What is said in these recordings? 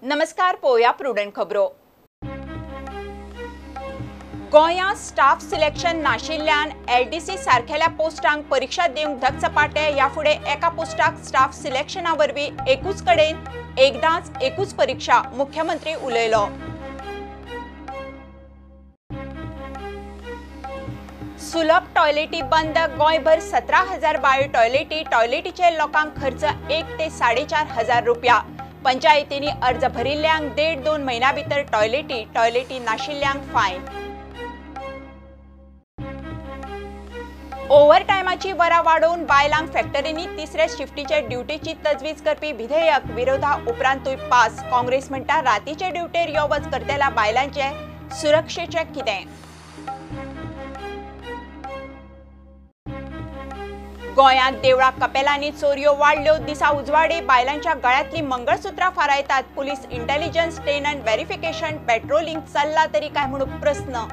नमस्कार, पोया प्रुडंट खबरो। गोंया स्टाफ सिलेक्शन नाशिल्ल्यान एलडीसी सारखेल्या पोस्टांक परीक्षा दिवंक धकचपाटे। ह्या फुडें एका पोस्टाक स्टाफ सिलेक्शना वरवीं एकूच कडेन एकदांच एकूच परीक्षा, मुख्यमंत्री उलयलो। सुलभ टॉयलेटी बंद। गोंयभर 17,000 बायो टॉयलेटीचे लोकांक खर्च 1 ते 4,500 रुपया। पंचायतींनी अर्ज भरिल्ल्यांक 1.5-2 म्हयन्या भितर टॉयलेटी नाशिल्ल्यांक फायन। ओव्हरटायमाची वरां वाडोवन बायलांक फॅक्टरींनी तिसऱ्या शिफ्टीचे ड्युटीची तजवीज करपी विधेयक विरोधा उपरांतूय पास। काँग्रेस म्हणटा रातीचे ड्युटेर यो वच करतल्या बायलांचे सुरक्षेचे कितें। गोंयांत देवळां कपेलांनी चोरयो वाडल्यो। दिसा उजवाडे बायलांच्या गळ्यांतली मंगळसुत्रां फारायतात। Police intelligence tenant verification patrolling चल्ला तरी काय म्हणून प्रस्न।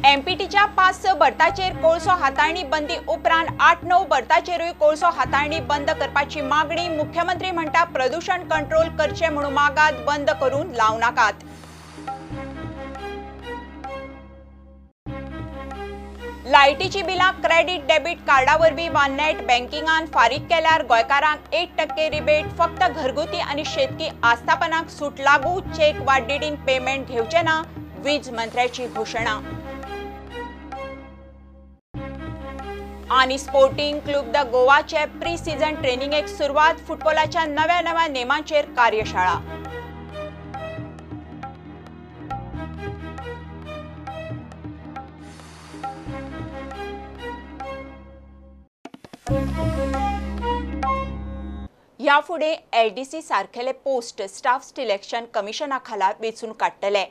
एमपीटीच्या 5 बर्ताचेर कोळसो हाताळणी बंदी उपरांत 8-9 बर्ताचेरूय कोळसो हाताळणी बंद करपाची मागणी। मुख्यमंत्री म्हणटा प्रदूषण कंट्रोल करचे म्हणून मागात, बंद करून लाव नाकात। लायटीची बिलां क्रेडिट डेबिट कार्डा वरवीं वा नेट बँकिंगान फारीक केल्यार गोंयकारांक 8% रिबेट। फक्त घरगुती आनी शेतकी आस्थापनांक सूट लागू। चेक वा डीडीन पेमेंट घेवचे ना, वीज मंत्र्याची घोशणा। आनी स्पोर्टिंग क्लब द गोवाचे प्री सीझन ट्रेनिंगेक सुरवात। फुटबॉलाच्या नव्या नेमांचेर कार्यशाळा। ह्या फुडें एलडीसी सारखेले पोस्ट स्टाफ सिलेक्शन कमिशना खाला वेचून काडटले।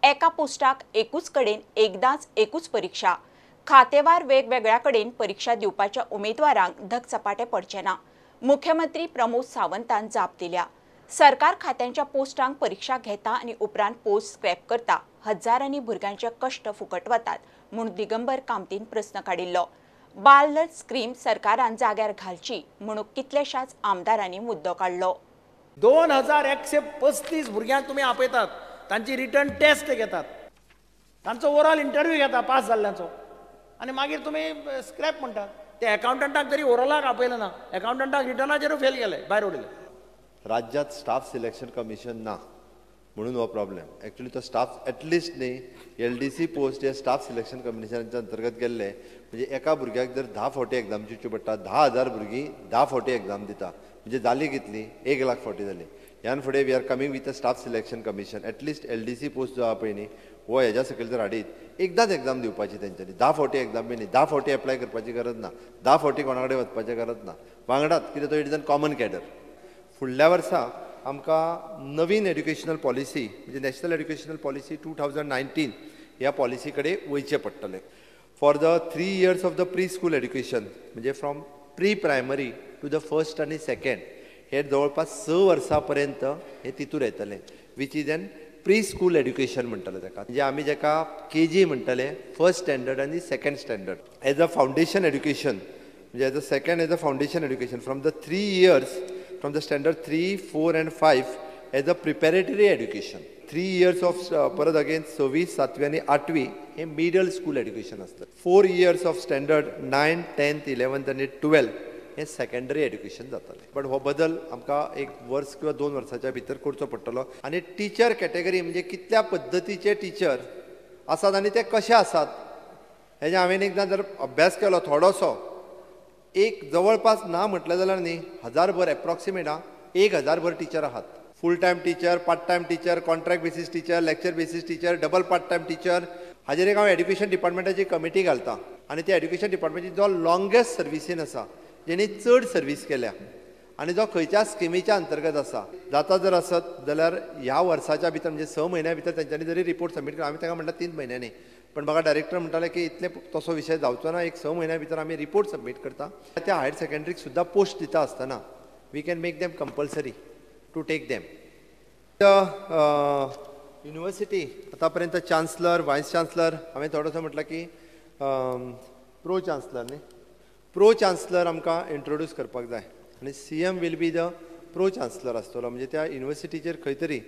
एका पोस्टाक एकूच कडेन एकदांच एकूच परीक्षा। खातेवार वेगवेगळ्या कडेन परीक्षा दिवपाच्या उमेदवारांक धकचपाटे पडचे ना। मुख्यमंत्री प्रमोद सावंतान जाप दिल्या। सरकार खात्यांच्या पोस्टांक परीक्षा घेता आनी उपरांत पोस्ट स्क्रॅप करता। हजारांनी भुरग्यांचे कश्ट फुकट वतात म्हूण दिगंबर कामतीन प्रस्न काडिल्लो। बाल स्कीम सरकारान जाग्यार घालची म्हणून कितलेशाच आमदारांनी मुद्दो काढलो। 2135 भुरग्यांक तुम्ही आपयतात, तांची रिटर्न टेस्ट घेतात, तांचो ओवरऑल इंटरव्यू घेता पास जाल्ल्यांचो, आनी मागीर तुम्ही स्क्रॅप म्हणटात। ते अकाउंटंटाक तरी ओवरऑलाक आपयलें ना, अकाउंटंटाक रिटर्नाचेरूय फेल केले, भायर उडयले। राज्यात स्टाफ सिलेक्शन कमिशन ना म्हणून हो प्रॉब्लेम। ॲक्च्युली तो स्टाफ एटलिस्ट न्ही एलडीसी पोस्ट हे स्टाफ सिलेक्शन कमिशनाच्या अंतर्गत गेल्ले, म्हणजे एका भुरग्याक जर 10 फावटी एग्जाम दिवची पडटा, 10,000 भुरगीं 10 फावटी एग्जाम दिता, म्हणजे जाली कितली 1 लाख फावटी जाली। ह्यान फुडें we are coming with a staff selection commission. At least LDC post जो आहा पळय न्ही, हो हेज्या सकयल जर हाडीत एकदांच एग्जाम दिवपाची तेंच्यांनी, 10 फावटी एग्जाम बी न्ही, 10 फावटी एप्लाय करपाची गरज ना, 10 फावटी कोणा कडेन वचपाची गरज ना। वांगडात कितें तो it is a common cadre. फुडल्या वर्सा आमकां नवीन एड्युकेशनल पॉलिसी म्हणजे नॅशनल एड्युकेशनल पॉलिसी 2019 ह्या पॉलिसी कडेन वयचें पडटलें। For the 3 years of the pre school education, म्हणजे from pre primary to the first आनी सेकंड, हे जवळपास 6 वर्सां पर्यंत हे तितूर येतलें, which is an pre school education म्हणटले ताका, म्हणजे आमी जाका केजी म्हणटले, फर्स्ट स्टँडर्ड आनी second standard as a foundation education, म्हणजे as a second as a foundation education from the 3 years from the standard 3, 4 and 5 as a preparatory education. 3 years of परत again 6वी, 7वी आणि 8वी हे मिडल स्कूल एड्युकेशन असतं। 4 years of standard 9, 10th, 11th आणि 12th हे secondary education जातले। पण हो बदल आमकां 1 वर्स किंवा 2 वर्साच्या भितर करचो पडटलो। आणि टीचर कॅटेगरी म्हणजे कितल्या पद्धतीचे टीचर आसात आनी ते कशे आसात हेजे हांवें एकदां जर अभ्यास केलो थोडोसो, एक जवळपास ना म्हटलं जाल्यार न्ही 1000 भर एप्रॉक्सिमेट 1000 भर टीचर आहात। फुल time teacher, part time teacher, contract basis teacher, lecture basis teacher, double part time teacher, हाजेर एक हांव एड्युकेशन डिपार्टमेंटाची कमिटी घालता। आनी त्या एड्युकेशन डिपार्टमेंटाची जो लॉंगेस्ट सर्विसीन आसा, जेणी चड सर्वीस केल्या आनी जो खंयच्या स्किमीच्या अंतर्गत आसा, जाता जर आसत जाल्यार ह्या वर्साच्या भितर म्हणजे 6 म्हयन्या भितर तेंच्यांनी जरी रिपोर्ट सबमीट केला, आमी ताका म्हणटा 3 म्हयन्यांनी, पण म्हाका डायरेक्टर म्हणटाले की इतले तसो विशय जावचो ना, एक 6 म्हयन्या भितर आमी रिपोर्ट सबमीट करता। त्या हायर सेकंडरीक सुद्दां पोस्ट दिता आसतना we can make them compulsory to take them. University आतापर्यंत चान्सलर, वायस चान्सलर, हांवें थोडोसो म्हटलं की प्रो चान्सलर न्ही, प्रो चान्सलर आमकां इंट्रोड्यूस करपाक जाय आनी CM will be the pro chancellor आसतलो म्हणजे त्या युनिवर्सिटीचेर खंय तरी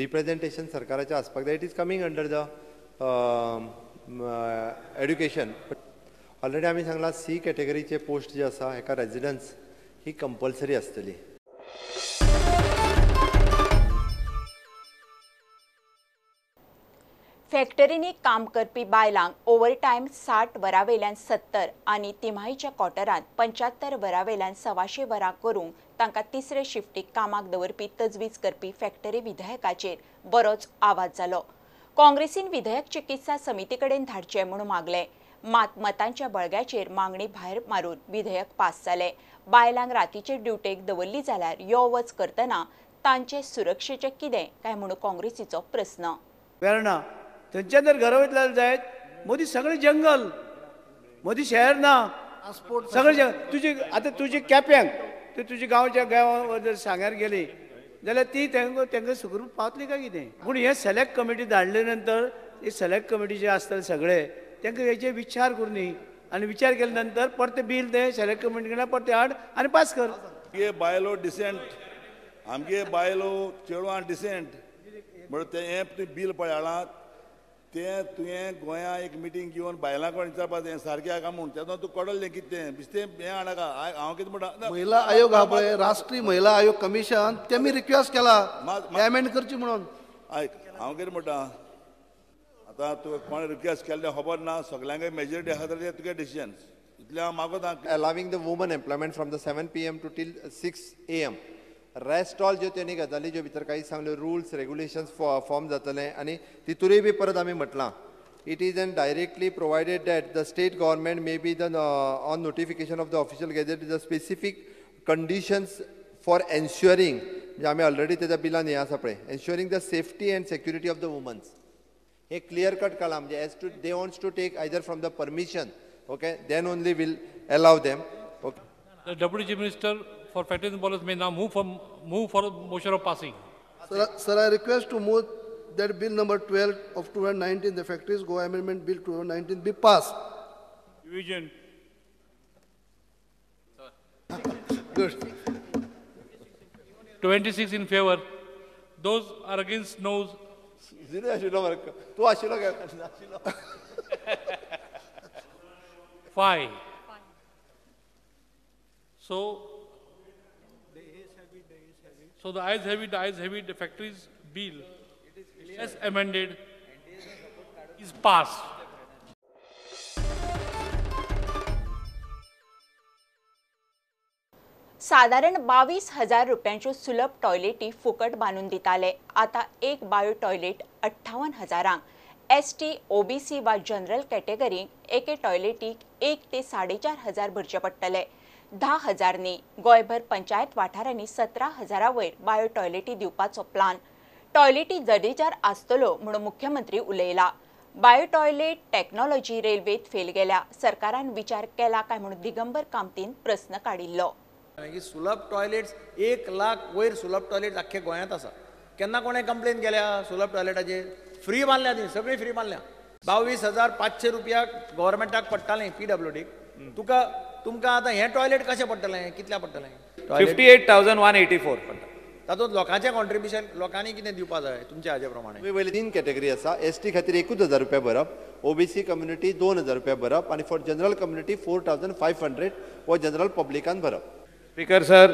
रिप्रेझेंटेशन सरकाराचें आसपाक जाय. It is coming under the education. Already आमी सांगलां C कॅटेगरीचे पोस्ट जे आसा हेका रेजिडन्स ही कंपल्सरी आसतली. फॅक्टरींनी काम करपी बायलांक ओव्हरटायम 60 वरां वयल्यान 70 आनी तिमाहीच्या क्वॉर्टरांत 75 वरां वयल्यान 125 वरां करूंक तांकां तिसरे शिफ्टीक कामाक दवरपी तजवीज करपी फॅक्टरी विधेयकाचेर बरोच आवाज जालो. काँग्रेसीन विधेयक चिकित्सा समिती कडेन धाडचें म्हणून मागलें. मात मतांच्या बळग्याचेर मागणी भायर मारून विधेयक पास जालें. बायलांक रातीचे ड्युटेक दवरली जाल्यार यो वच करतना तांचे सुरक्षेचें कितें काय म्हणून काँग्रेसीचो प्रस्न. वेळना थंयच्यान जर घरा वयतले जायत मदीं सगळें जंगल, मदीं शहर ना, सगळें तुजी आतां तुजी केप्यांक तूं तुज्या गांवच्या गांवां जर सांग्यार गेली जाल्यार ती तांकां सुखरूप पावतली काय कितें. पूण हे सिलेक्ट कमिटी धाडले नंतर हे सिलेक्ट कमिटी जे आसतले सगळे तांकां हेचे विचार करून न्ही आनी विचार केले नंतर परते बील ते सिलेक्ट कमिटी कडल्यान परते हाड आनी पास कर. आमगे बायलो डिसेंट, आमगे बायलो चेडवां डिसेंट म्हणून ते हें तुवें बील पळयलां तें तुवें गोंया एक मिटींग घेवन बायलां कोण विचारपाक जाय सारकें आसा म्हूण तेन्ना तूं कळलें कितें बिस्तें हें हाडा हांव कितें म्हणटा. महिला आयोग हा पळय राष्ट्रीय महिला आयोग कमिशन तेमी रिक्वेस्ट केला एमेंड करची म्हणून. आयक हांव कितें म्हणटा आतां तुवें कोण रिक्वेस्ट केल्ले खबर ना सगळ्यांक मेजॉरिटी आसा जाल्यार तुगे डिसिजन इतलें हांव मागोता. allowing the women employment from the 7 PM to till 6 AM. Rest all ज्यो त्यांनी गजाली ज्यो भितर काही सांगल्यो रुल्स रेग्युलेशन्स फॉर्म जातले आनी तितूरय बी परत आमी म्हटलां it is an directly provided that the state government may be the on notification of the official gazette the specific conditions for ensuring म्हणजे आमी ऑलरेडी तेज्या बिलान हें आसा पळय ensuring the safety and security of the womans हे clear cut केलां म्हणजे as to they wants to take either from the permission okay then only will allow them. The Deputy Chief Minister for Factories and Policies may now move for a motion of passing. Sir, I request to move that bill number 12 of 2019, the Factories Go Amendment Bill 2019 be passed. Division. Good. 26 in favor. Those are against noes. Zero आशिल्लो मरे तूं आशिल्लो काय नाशिल्लो. 5. So the ayes have it, the Factories Bill as amended is passed. साधारण 22,000 रुपयांच्यो सुलभ टॉयलेटी फुकट बांदून दिताले. आता एक बायो टॉयलेट 58,000. ST, OBC वा जनरल कॅटेगरीक एके टॉयलेटीक 1 ते 4,500 भरचे पडटले. 10,000 न्ही गोंयभर पंचायत वाठारांनी 17,000 वयर बायो टॉयलेटी दिवपाचो प्लान. टॉयलेटी दर्जेदार आसतलो म्हणून मुख्यमंत्री उलयला. बायो टॉयलेट टॅक्नॉलॉजी रेल्वेत फेल गेल्या. सरकारान विचार केला काय म्हणून दिगंबर कामतीन प्रस्न काडिल्लो. सुलभ टॉयलेट्स 1 लाख वयर सुलभ टॉयलेट अख्ख्या गोंयांत आसा. केन्ना कोणें कंप्लेन केल्या सुलभ टॉयलेटाचेर? फ्री बांदल्या ती सगळी फ्री बांदल्या. 22,500 रुपया गव्हर्मेंटाक पडटालें PWDक. तुमकां आतां हें टॉयलेट कशें पडटलें कितल्या पडटलें? 58,184 पडटा. तातूंत लोकांचें कॉन्ट्रिब्युशन लोकांनी कितें दिवपा जाय तुमच्या हाजे प्रमाणे? वयली 3 कॅटेगरी आसा. ST खातीर 1,000 रुपया भरप, OBC कम्युनिटी 2,000 रुपया भरप आनी फॉर जनरल कम्युनिटी 4,500 वो जनरल पब्लिकान भरप. स्पीकर सर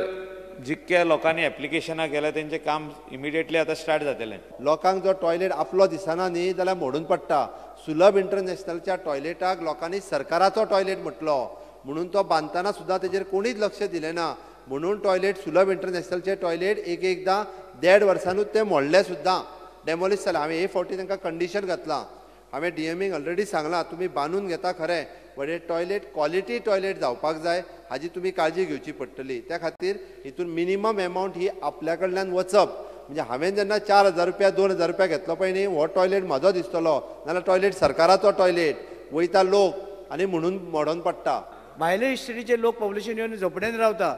जितक्या लोकांनी एप्लिकेशनां केल्या तेंचें काम इमिडिएटली आतां स्टार्ट जातलें. लोकांक जो टॉयलेट आपलो दिसना न्ही जाल्यार मोडून पडटा. सुलभ इंटरनॅशनलच्या टॉयलेटाक लोकांनी सरकाराचो टॉयलेट म्हटलो म्हणून तो बांदतना सुद्दां तेजेर कोणीच लक्ष दिलें ना. म्हणून टॉयलेट सुलभ इंटरनॅशनलचे टॉयलेट एकदां 1.5 वर्सांनूच ते मोडले सुद्दां डेमोलिश जाले. हांवें हे फावटी तांकां कंडिशन घातलां. हांवें DMक ऑलरेडी सांगलां तुमी बांदून घेता खरें बट हे टॉयलेट क्वॉलिटी टॉयलेट जावपाक जाय हाजी तुमी काळजी घेवची पडटली. त्या खातीर हितून मिनिमम एमावंट ही आपल्या कडल्यान वचप. म्हणजे हांवें जेन्ना 4,000 रुपया 2,000 रुपया घेतलो पळय न्ही हो टॉयलेट म्हाजो दिसतलो नाल्यार टॉयलेट सरकाराचो टॉयलेट वयता लोक आनी म्हणून मोडोन पडटा. भायले हिस्ट्रीचे लोक पब्लिशन येवन झोपड्यान रावता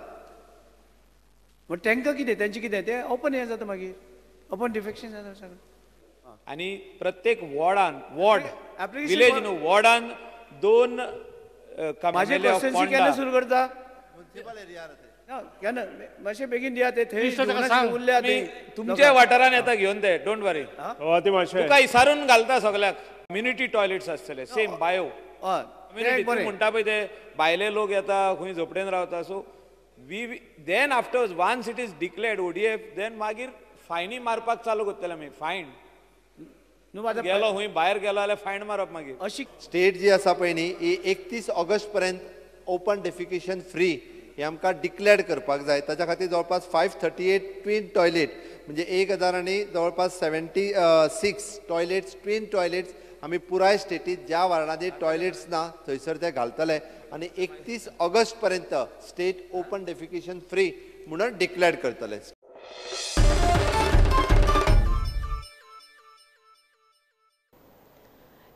बट तांकां कितें तेंचें कितें तें ओपन हें जाता मागीर ओपन डिफेक्शन जाता सगळें. आनी प्रत्येक वॉर्ड Application विलेज form- न्हू वॉर्डान 2 माझे MLA of कॉन्स्टिट्युएन्सी Ponda. केन्ना सुरू करता केन्ना मातशें बेगीन दिया ते थंय घेवनाशिल्ले उरल्या ते तुमच्या वाठारान येता घेवन ते डोंट वरी ते मातशें तुका इसारून घालता सगळ्याक कम्युनिटी टॉयलेट्स आसतले सेम बायो हय कम्युनिटी तूं म्हणटा पळय ते भायले लोक येता खंय झोपडेन रावता so we then afters once it is declared ODF then मागीर फायनी मारपाक चालू करतले आमी फायन न्हू आतां गेलो खंय भायर गेलो जाल्यार फायन मारप मागीर अशी स्टेट जी आसा पळय न्ही ही 31 ऑगस्ट पर्यंत ओपन डेफिकेशन फ्री हे आमकां डिक्लेअर करपाक जाय ताच्या खातीर जवळपास 538 ट्वीन टॉयलेट म्हणजे 1000 आणि जवळपास 76 टॉयलेट्स ट्वीन टॉयलेट्स आमी पुराय स्टेटीत ज्या वार्डांनी टॉयलेट्स ना थंयसर ते घालतले आणि 31 ऑगस्ट पर्यंत स्टेट ओपन डेफिकेशन फ्री म्हणून डिक्लेअर करतले.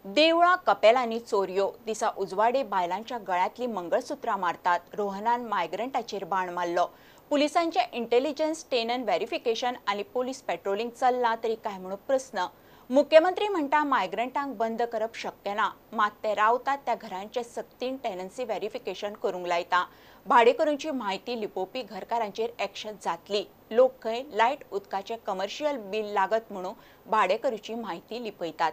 देवळां कपेलांनी चोरयो दिसा उजवाडे बायलांच्या गळ्यांतली मंगळसुत्रां मारतात. रोहनान मायग्रंटाचेर बाण मारलो. पुलिसांचे इंटेलिजन्स टेनन व्हेरिफिकेशन आनी पोलीस पेट्रोलिंग चल्लां तरी काय म्हणून प्रस्न. मुख्यमंत्री म्हणटा मायग्रंटांक बंद करप शक्य ना, मात ते रावतात त्या घरांचे सक्तीन टेनन्सी व्हेरिफिकेशन करूंक लायता. भाडेकरूंची म्हायती लिपोवपी घरकारांचेर एक्शन जातली. लोक खंय लायट उदकाचे कमर्शियल बील लागत म्हणून भाडेकरूची म्हायती लिपयतात.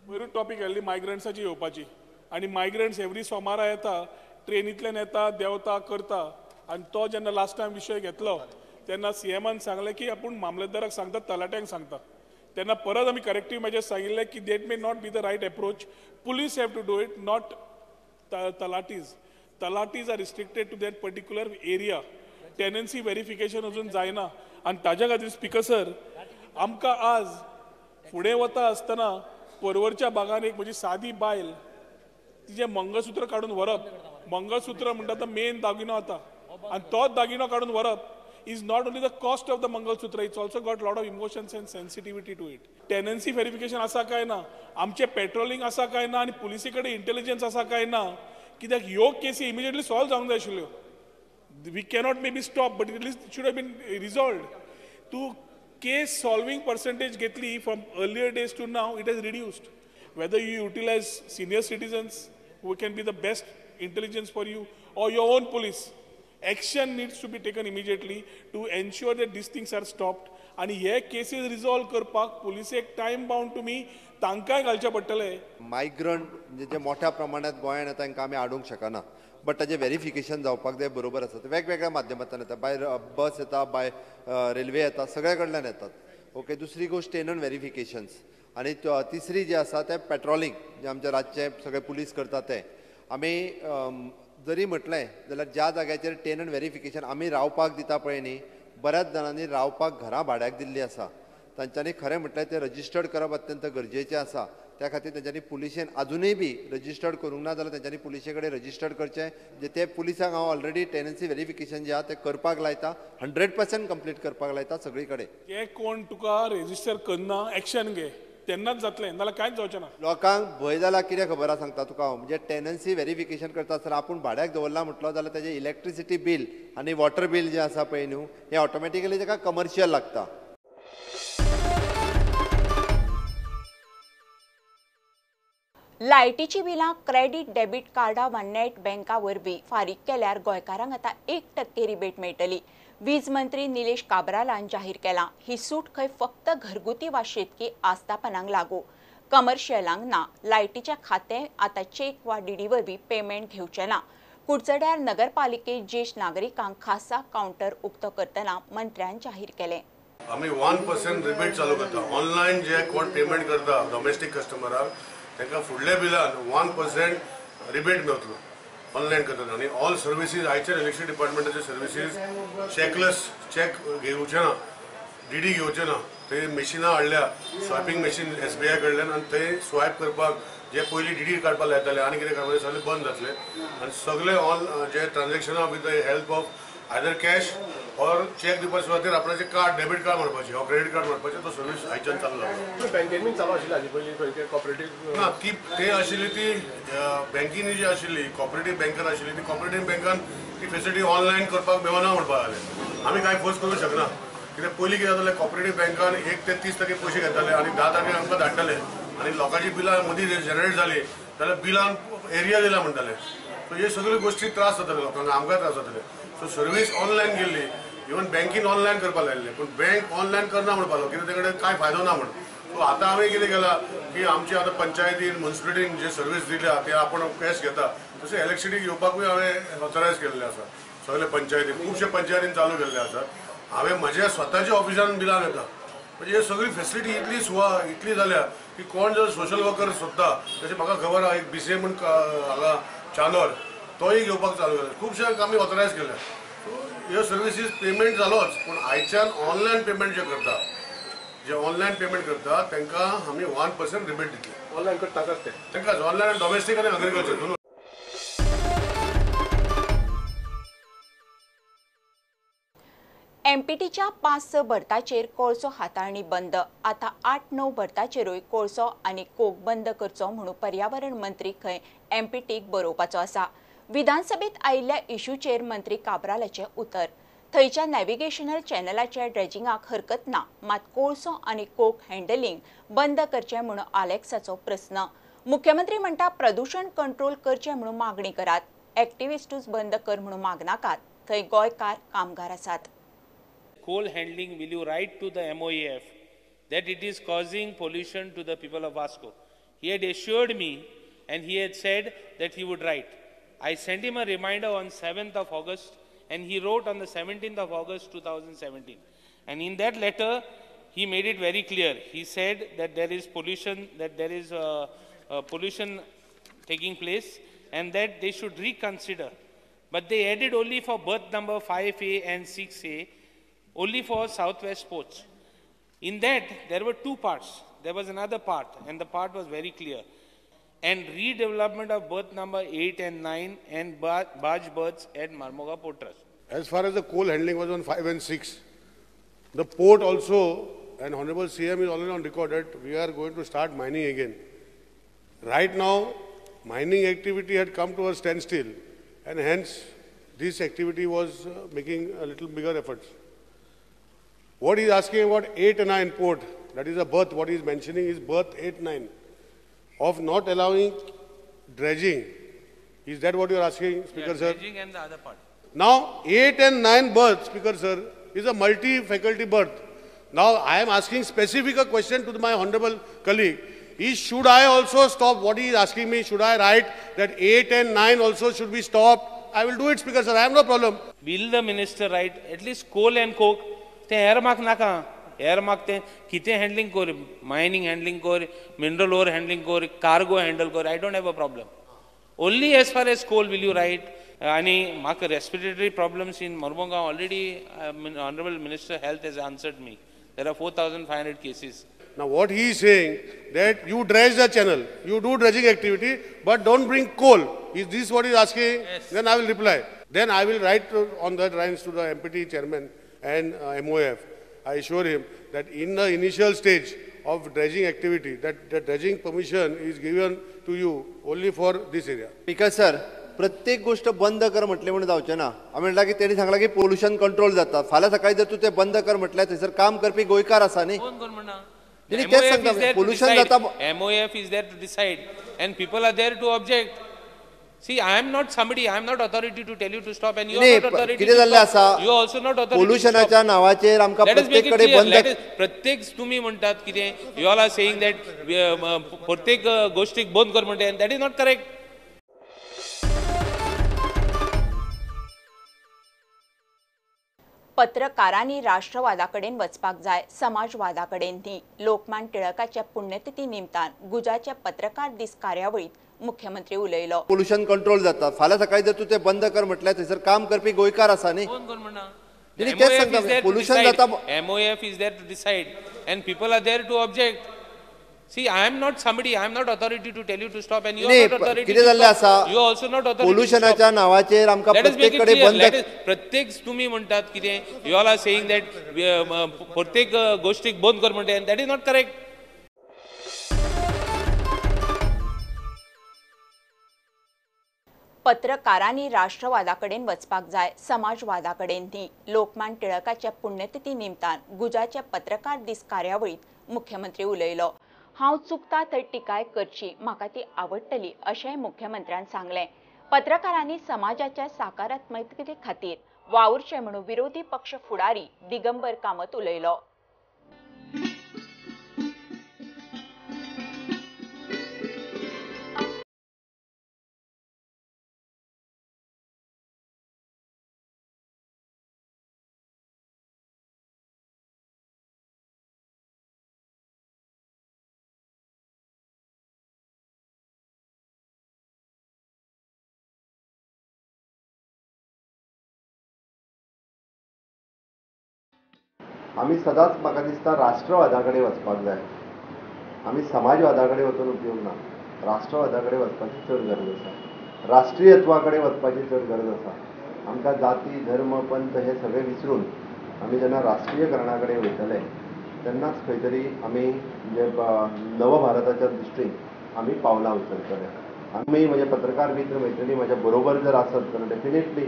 वयर टॉपिक आयल्ली मायग्रंट्साची येवपाची आनी मायग्रंट्स एवरी सोमारा येता ट्रेनींतल्यान येता देंवता करता आनी तो जेन्ना लास्ट टायम विशय घेतलो तेन्ना CMन सांगलें की आपूण मामलेदाराक सांगता तलाट्यांक सांगता तेन्ना परत आमी करेक्टीव मेजर्स सांगिल्ले की that may not be the right approach police have to do it not तलाटीज are restricted to that particular area tenancy verification अजून जायना आनी ताज्या खातीर स्पिकर सर आमकां आज फुडें वता आसतना परवरच्या बागान एक म्हणजे सादी बायल तिचे मंगळसूत्र काढून व्हरप मंगळसूत्र म्हणटा तो मेन दागिनो आता आणि तोच दागिनो काढून व्हरप is not only the cost of the mangalsutra it's also got lot of emotions and sensitivity to it. Tenancy verification आसा काय ना आमचे पेट्रोलिंग आसा काय ना आणि पुलिसे कडेन इंटेलिजन्स आसा काय ना कित्याक ह्यो केसी इमिजिएटली सॉल्व जावंक जाय आशिल्ल्यो. We cannot may be stop but at least should have been resolved. तूं case solving percentage getli from earlier days to now it has reduced. Whether you utilize senior citizens who can be the best intelligence for you or your own police, action needs to be taken immediately to ensure that these things are stopped. आणि हे cases resolve करपाक पुलिसेक time bound to me तांकांय घालचे पडटले. Migrant म्हणजे जे मोठ्या प्रमाणात गोंयांत येता तांकां आमी हाडूंक शकना बट ताजें व्हेरिफिकेशन जावपाक जाय बरोबर आसा ते वेगवेगळ्या माध्यमांतल्यान येता बाय बस येता बाय रेल्वे येता सगळे कडल्यान येतात. ओके दुसरी गोष्ट टेनन व्हेरिफिकेशन्स आनी तिसरी जी आसा ते पेट्रोलिंग जे आमचे राज्य सगळे पुलीस करता ते आमी जरी म्हटलें जाल्यार ज्या जाग्याचेर टेनन व्हेरिफिकेशन आमी रावपाक दिता पळय न्ही बऱ्याच जाणांनी रावपाक घरां भाड्याक दिल्लीं आसा तांच्यांनी खरें म्हटल्यार तें रजिस्टर्ड करप अत्यंत गरजेचें आसा. त्या खातीर तेंच्यांनी पुलिशेन अजुनूय बी रजिस्टर्ड करूंक ना जाल्यार तेंच्यांनी पुलिशे कडेन रजिस्टर्ड करचें. जे ते पुलिसांक हांव ऑलरेडी टेनन्सी व्हेरिफिकेशन जे आसा तें करपाक लायता 100% कंप्लीट करपाक लायता सगळी कडेन. जे कोण तुका रजिस्टर करना एक्शन घे तेन्नाच जातलें नाल्यार कांयच जावचें ना. लोकांक भंय जाला कितें खबर आसा सांगता तुका हांव म्हणजे टेनन्सी व्हेरिफिकेशन करता आसतना आपूण भाड्याक दवरला म्हटलो जाल्यार तेजें इलेक्ट्रिसिटी बील आनी वॉटर बील जें आसा पळय न्हू हें ऑटोमॅटिकली ताका कमर्शियल लागता. लायटीची बिलां क्रेडीट डेबिट कार्डा वा नेट बँका वरवीं फारीक केल्यार गोंयकारांक आतां 1% रिबेट मेळटली. वीज मंत्री निलेश काब्रालान जाहीर केलां. ही सूट खंय फक्त घरगुती वा शेतकी आस्थापनांक लागू, कमर्शियलांक ना. लायटीचें खातें आतां चेक वा डीडी वरवीं पेमेंट घेवचें ना. कुडचड्यार नगरपालिकेत ज्येश्ठ नागरिकांक खासा कावंटर उक्तो करतना मंत्र्यान जाहीर केलें. आमी 1% रिबेट चालू करता. ऑनलायन जे कोण पेमेंट करता डोमेस्टीक कस्टमराक तांकां फुडल्या बिलान 1% रिबेट मेळटलो ऑनलायन करतना. आनी ऑल सर्विसीस आयच्या इलेक्ट्रिसिटी डिपार्टमेंटाचे सर्विसीस चॅकलेस चॅक घेवचे ना डीडी घेवचे ना. ते मशिनां हाडल्या स्वायपींग मशीन SBI कडल्यान आनी ते स्वायप करपाक जे पयलीं डीडी काडपाक लायताले आनी कितें काडपाक सगळें बंद जातले आनी सगळे ऑन जे ट्रान्जॅक्शनां with the help of either cash और चेक दिवपाचे खातीर आपणाचे कार्ड डेबिट कार्ड म्हणपाचे हो क्रेडिट कार्ड म्हणपाचे तो सर्वीस आयच्यान चालू जाता. बँकेन चालू आशिल्ली हाजी पयलीं कॉपरेटीव ना ती ते आशिल्ली ती बँकीनी जी आशिल्ली कॉपरेटीव बँकान आशिल्ली ती कॉपरेटीव बँकान ती फेसिलिटी ऑनलायन करपाक मेळना म्हणपाक लागले. आमी कांय फोर्स करूंक शकना कित्याक पयलीं कितें जातालें कॉपरेटीव बँकान 1 ते 30% पयशे घेताले आनी 10% आमकां धाडटाले आनी लोकांची बिलां मदीं जनरेट जाली जाल्यार बिलान एरिया दिला म्हणटाले सो हे सगळ्यो गोष्टी त्रास जातले लोकांक, आमकां त्रास जातले. सो सर्वीस ऑनलायन गेल्ली, इवन बँकीन ऑनलायन करपाक लायिल्ले, पूण बँक ऑनलायन करना म्हणपालो कित्याक तेकडे कांय फायदो ना म्हणून. सो आतां आमी कितें केलां की आमची आतां पंचायतीन म्युनिसिपालिटीन जे सर्वीस दिल्या ते आपण कॅश घेता, तशें इलेक्ट्रिसिटीक येवपाकूय हांवें ऑथरायज केल्लें आसा. सगळे पंचायतीन खुबशे पंचायतीन चालू केल्ले आसा. हांवें म्हज्या स्वताच्या ऑफिसान बिलां घेता. म्हणजे हे सगळी फॅसिलिटी इतली जाल्या की कोण जर सोशल वर्कर सोदता, तशें म्हाका खबर आहा एक BCA म्हूण हांगा चांदोर तोय घेवपाक चालू केला. खुबशे आमी ऑथरायज केल्या. सो ह्यो सर्विसीस पेमेंट जालोच, पूण आयच्यान ऑनलायन पेमेंट जे ऑनलायन पेमेंट करता तांकां आमी 1% रिबेट दितले. ऑनलायन करताच ते तांकां ऑनलायन आनी डॉमेस्टीक आनी एग्रीकल्चर दोनूय. MPTच्या 5 बर्ताचेर कोळसो हाताळणी बंद. आता 8-9 बर्ताचेरूय कोळसो आनी कोक बंद करचो म्हणून पर्यावरण मंत्री खंय MPTक बरोवपाचो आसा. विधानसभेत आयिल्ल्या इश्यूचेर मंत्री काब्रालाचे उतर. थंयच्या नॅव्हिगेशनल चॅनलाच्या ड्रेजिंगाक हरकत ना, मात कोळसो आनी कोक हँडलिंग बंद करचें म्हणून आलेक्साचो प्रस्न. मुख्यमंत्री म्हणटा प्रदूषण कंट्रोल करचें म्हणून मागणी करात. एक्टिव्हिस्टूच बंद कर म्हणून मागनाकात. थंय गोंयकार कामगार आसात. Coal handling, will you write to the MOEF that it is causing pollution to the people of Vasco? He had assured me and he had said that he would write. I sent him a reminder on 7th of August and he wrote on the 17th of August 2017. And in that letter, he made it very clear. He said that there is pollution taking place and that they should reconsider. But they added only for berth number 5A and 6A, only for Southwest Sports. In that, there were two parts. There was another part, and the part was very clear. And redevelopment of berth number 8 and 9 and barge berths at Marmoga Port Trust. As far as the coal handling was on 5 and 6, the port also, and Honorable CM is already on record that we are going to start mining again. Right now, mining activity had come to a standstill, and hence this activity was making a little bigger efforts. What he is asking about 8 and 9 port, that is a berth, what he is mentioning is berth 8, 9, of not allowing dredging. Is that what you are asking, Speaker sir? Dredging and the other part. Now, 8 and 9 berth, Speaker sir, is a multi-faculty berth. Now, I am asking specific a question to my honorable colleague. Should I also stop what he is asking me? Should I write that 8 and 9 also should be stopped? I will do it, Speaker sir, I have no problem. Will the minister write at least coal and coke? ते air mark नाका. Air mark ते कितें handling कर, mining handling कर, mineral or handling कर, cargo handle कर. I don't have a problem. Only as far as coal will you write. आणि म्हाका respiratory problems in Mormunga already Honorable Minister Health has answered me. There are 4,500 cases. Now what he is saying that you dredge the channel, you do dredging activity, but don't bring coal. Is this what he is asking? Yes. Then I will reply. Then I will write on that lines to the MPT chairman and MOF. I assure him that in the initial stage of dredging activity, that the dredging permission is given to you only for this area. Because sir, प्रत्येक गोष्ट बंद कर म्हटले म्हणून जावचे ना. आमी म्हणला की तेणी सांगला की पोल्युशन कंट्रोल जाता. फाल्यां सकाळी जर तू ते बंद कर म्हटल्यार थंयसर काम करपी गोंयकार आसा न्ही. कोण कोण म्हणना? तेणी तेच सांगता पोल्युशन जाता. MOF is there to decide and people are there to object. See, I am not somebody, I am not authority to tell you to stop and you are not authority to stop. You are also not authority to stop. पोल्युशनाच्या नावाचेर आमकां प्रत्येककडे बंद. प्रत्येक तुम्ही म्हणतात कितें, you all are saying that प्रत्येक गोष्टीक बंद कर म्हणटा, and that is not correct. पत्रकारांनी राष्ट्रवादाकडेन वचपाक जाय, समाजवादाकडेन न्ही. लोकमान्य टिळकाच्या पुण्यतिथी निमतान गुजाच्या पत्रकार दीस कार्यावळीत मुख्यमंत्री उलयलो. पोल्युशन कंट्रोल जाता. फाल्यां सकाळी जर तू ते बंद कर म्हटल्यार थंयसर काम करपी गोंयकार आसा न्ही. कोण कोण म्हणना? तेणी तेच सांगता पोल्युशन जाता. MOF is there to decide and people are there to object. See, I am not somebody, I am not authority to tell you to stop and you are not authority to stop. You are also not authority to stop. पोल्युशनाच्या नावाचेर आमकां प्रत्येककडे बंद. प्रत्येक तुम्ही म्हणतात कितें, you all are saying that प्रत्येक गोष्टीक बंद कर म्हणटा, and that is not correct. पत्रकारांनी राष्ट्रवादाकडेन वचपाक जाय, समाजवादाकडेन न्ही. लोकमान्य टिळकाच्या पुण्यतिथी निमतान गुजाच्या पत्रकार दीस कार्यावळीत मुख्यमंत्री उलयलो. हांव चुकता थंय टिकाय करची, म्हाका ती आवडटली अशेंय मुख्यमंत्र्यान सांगलें. पत्रकारांनी समाजाच्या सकारात्मकते खातीर वावुरचे म्हणून विरोधी पक्ष फुडारी दिगंबर कामत उलयलो. आमी सदांच म्हाका दिसता राष्ट्रवादाकडे वचपाक जाय. आमी समाजवादाकडे वचून उपयोग ना. राष्ट्रवादाकडे वचपाची चड गरज आसा. राष्ट्रीयत्वाकडे वचपाची चड गरज आसा. आमकां जाती धर्म पंथ हे सगळे विसरून आमी जेन्ना राष्ट्रीयकरणा कडेन वयतले तेन्नाच खंय तरी आमी म्हणजे नव भारताच्या दृश्टीन आमी पावलां उचलतले. आमी म्हणजे पत्रकार मित्र मैत्रिणी म्हाज्या बरोबर जर आसत जाल्यार डेफिनेटली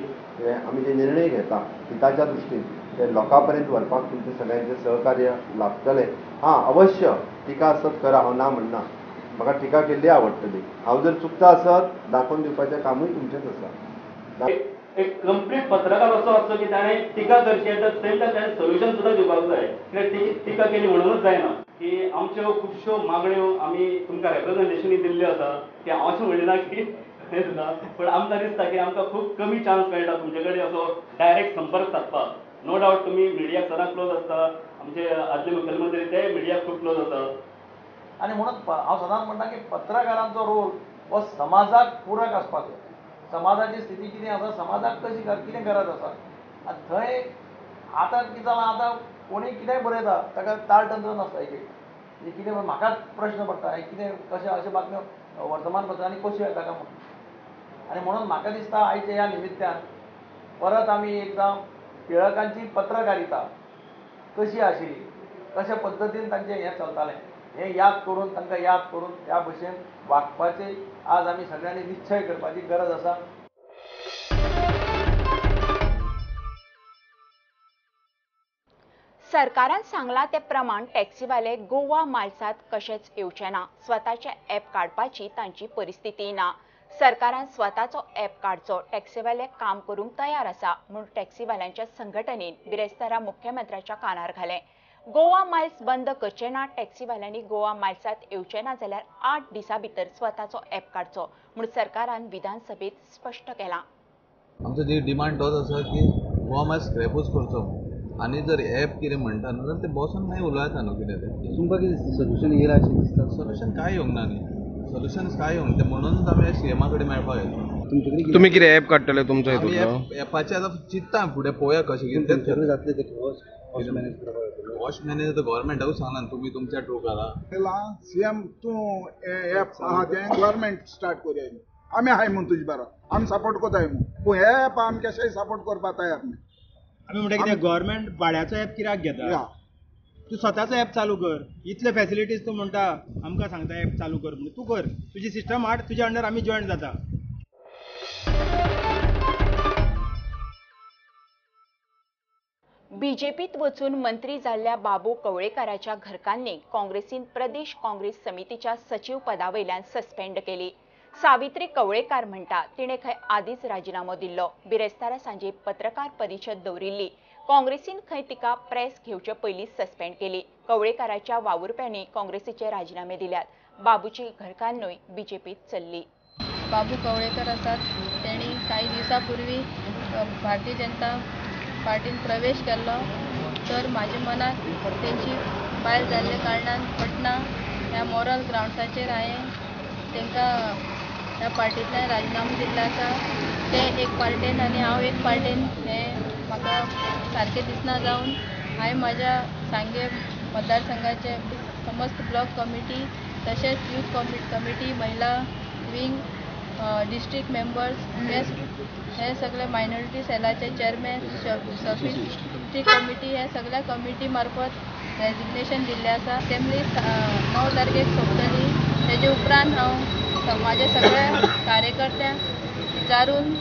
आमी जे निर्णय घेता हिताच्या दृश्टीन ते लोकां पर्यंत व्हरपाक तुमचे सगळ्यांचे सहकार्य लाभतले. हां, अवश्य टिका आसत करा, हांव ना म्हणना. म्हाका टिका केल्ली आवडटली. हांव जर चुकता आसत दाखोवन दिवपाचें कामूय तुमचेंच आसा. एक कंप्लीट पत्रकार असो आसचो की ताणें टिका करची तर सेम टायम ताणें सोल्युशन सुद्दां दिवपाक जाय. कित्याक टिका केली म्हणूनच जायना की आमच्यो खुबश्यो मागण्यो आमी तुमकां रेप्रेझेंटेशनी दिल्ल्यो आसा की हांव अशें म्हणिना की हें सुद्दां, पण आमकां दिसता की आमकां खूब कमी चान्स मेळटा तुमचे कडेन असो डायरेक्ट संपर्क सादपाक. नो डावट तुमी मिडियाक सदां क्लोज आसता. आमचे आदले मुखेलमंत्री ते मिडियाक खूब क्लोज आसा. आणि म्हणून हांव सदांच म्हणटा की पत्रकारांचो रोल हो समाजाक पूरक आसपाक जाय. समाजाची स्थिती कितें आसा, समाजाक कशी कितें गरज आसा, आनी थंय आतां कितें जालां, आतां कोणी कितेंय बरयता ताका ताळतंत्र नासता. एक म्हणजे कितें म्हाकाच प्रश्न पडटा कितें कशें अशें बातम्यो वर्तमानपत्रांनी कश्यो येता काय म्हणून. आनी म्हणून म्हाका दिसता आयच्या ह्या निमित्यान परत आमी एकदां टिळकांची पत्रकारिता कशी आशिल्ली, कशा पद्दतीन तांचें हें चलतालें हें याद करून तांकां याद करून त्या भशेन वागपाचें आज आमी सगळ्यांनी निश्चय करपाची गरज आसा. सरकारान सांगला ते प्रमाण टॅक्सीवाले गोवा माल्सात कशेच येवचे ना. स्वताचे ॲप काडपाची तांची परिस्थिती ना. सरकारान स्वताचो ॲप काडचो. टॅक्सीवाले काम करूंक तयार आसा म्हूण टॅक्सीवाल्यांच्या संघटनेन बिरेस्तारा मुख्यमंत्र्याच्या कानार घालें. गोवा मायल्स बंद करचे ना. टॅक्सीवाल्यांनी गोवा मायल्सात येवचे ना जाल्यार 8 दिसां भितर स्वताचो ॲप काडचो म्हूण सरकारान विधानसभेत स्पश्ट केलां. आमचो जी डिमांड तोच आसा की गोवा मायल्स स्क्रॅपूच करचो. आनी जर ॲप कितें म्हणटा न्हू जाल्यार ते बसून मागीर उलोवता न्हू कितें तें. तुमकां कितें सोल्युशन येयला अशें दिसता? सोल्युशन कांय येवंक ना न्ही. सोल्युशन्स कांय येवंक ते म्हणूनच आमी सीएमा कडेन मेळपाक येता. तुमी कितें ॲप काडटले तुमचो हितूंतलो? ॲपाचें आतां चिंत्ता फुडें पळोवया कशें कितें जातलें तें. वॉश मॅनेज आतां गव्हर्मेंटाकूच सांगला तुमी तुमच्या थ्रू करा. सीएम तूं ॲप आहा तें गव्हर्मेंट स्टार्ट कोरया. आमी आहाय म्हूण तुजे बारा आमी सपोर्ट कोताय म्हूण. पूण हे ॲप आमी कशेंय सपोर्ट करपाक तयार न्ही. आमी म्हणटा कितें गव्हर्मेंट भाड्याचो ॲप कित्याक घेता? तूं स्वताचो ॲप चालू कर. इतले फॅसिलिटीज तूं म्हणटा आमकां सांगता ॲप चालू कर म्हणून. तूं कर, तुजी सिस्टम हाड, तुज्या अंडर आमी जॉयन जाता. बीजेपीत वचून मंत्री जाल्ल्या बाबू कवळेकाराच्या घरकान्नीक काँग्रेसीन प्रदेश काँग्रेस समितीच्या सचिव पदावयल्यान सस्पेंड केली. सावित्री कवळेकार म्हणटा तिणें खंय आदींच राजिनामो दिल्लो. बिरेस्तारा सांजे पत्रकार परिशद दवरिल्ली. काँग्रेसीन खंय तिका प्रेस घेवचे पयलींच सस्पेंड केली. कवळेकाराच्या वावुरप्यांनी काँग्रेसीचे राजिनामे दिल्यात. बाबूची घरकान्नूय बीजेपीत चल्ली. बाबू कवळेकर आसात. तेणी काही दिवसां पूर्वी भारतीय जनता पार्टीन प्रवेश केल्लो. तर म्हाज्या मनाक तेंची बायल जाल्ले कारणान पटना. ह्या मॉरल ग्रावंड्साचेर हांवें तांकां ह्या पार्टींतल्यान राजिनामो दिल्लो आसा. ते एक पार्टेन आनी हांव एक पार्टेन हें म्हाका सारकें दिसना जावन हांवें म्हाज्या सांगे मतदारसंघाचे समस्त ब्लॉक कमिटी तशेंच यूथ कमिटी महिला विंग डिस्ट्रिक्ट मेंबर्स हे सगळे मायनॉरिटी सेलाचे चेअरमॅन डिस्ट्रिक्ट कमिटी हे सगळ्या कमिटी मार्फत रेजिग्नेशन दिल्लें आसा. असेंब्ली 9 तारखेक सोंपतली. तेजे उपरांत हांव म्हाज्या सगळ्या कार्यकर्त्यांक विचारून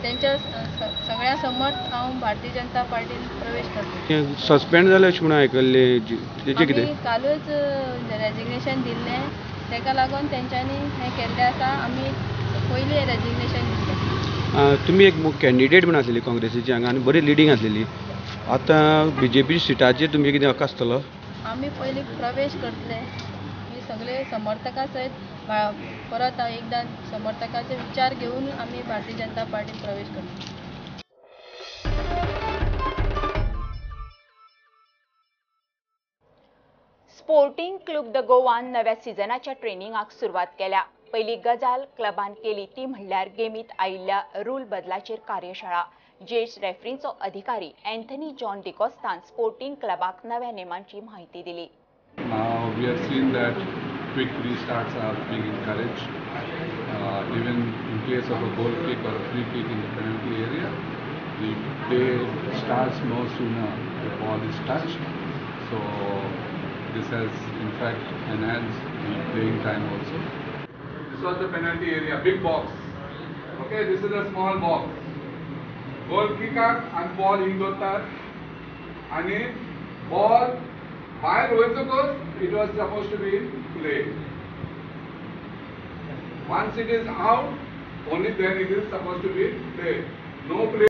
तेंच्या सगळ्या समर्थ हांव भारतीय जनता पार्टीन प्रवेश करतलें. सस्पेंड जाले अशें म्हणून आयकल्लें, तेजें कितें? कालूच रेजिग्नेशन दिल्लें. तेका लागून तेंच्यांनी हें केल्लें आसा. आमी पयलीं रेजिग्नेशन दिलें. तुम्ही एक कॅन्डिडेट म्हण आसलेली काँग्रेसीची हांगा आनी बरी लिडींग आसलेली. आतां BJP सिटाचेर तुमचें कितें हक्क आसतलो? आमी पयलीं प्रवेश करतले. ही सगळे समर्थकां सयत परत एकदां समर्थकाचे विचार घेवन आमी भारतीय जनता पार्टीत प्रवेश करतले. स्पोर्टिंग क्लब द गोवान नव्या सिजनाच्या ट्रेनिंगाक सुरवात केल्या. पहिली गजाल क्लबान केली ती म्हणल्यार गेमीत आयिल्ल्या रूल बदलाचेर कार्यशाळा. ज्येश्ठ रेफ्रींचो अधिकारी एंथनी जॉन डिकॉस्तान स्पोर्टिंग क्लबाक नव्या नेमांची माहिती दिली. Now we have seen that quick restarts are being encouraged. Even in case of a goal kick or a free kick in the penalty area, the play starts no sooner the ball is touched. So this has in fact enhanced the playing time also. This was the penalty area, big box. Okay, this is a small box. Goal kickak and ball indotar आणि ball भायर वयतकच it was supposed to be in play. Once it is out, only then it is supposed to be in play. No play.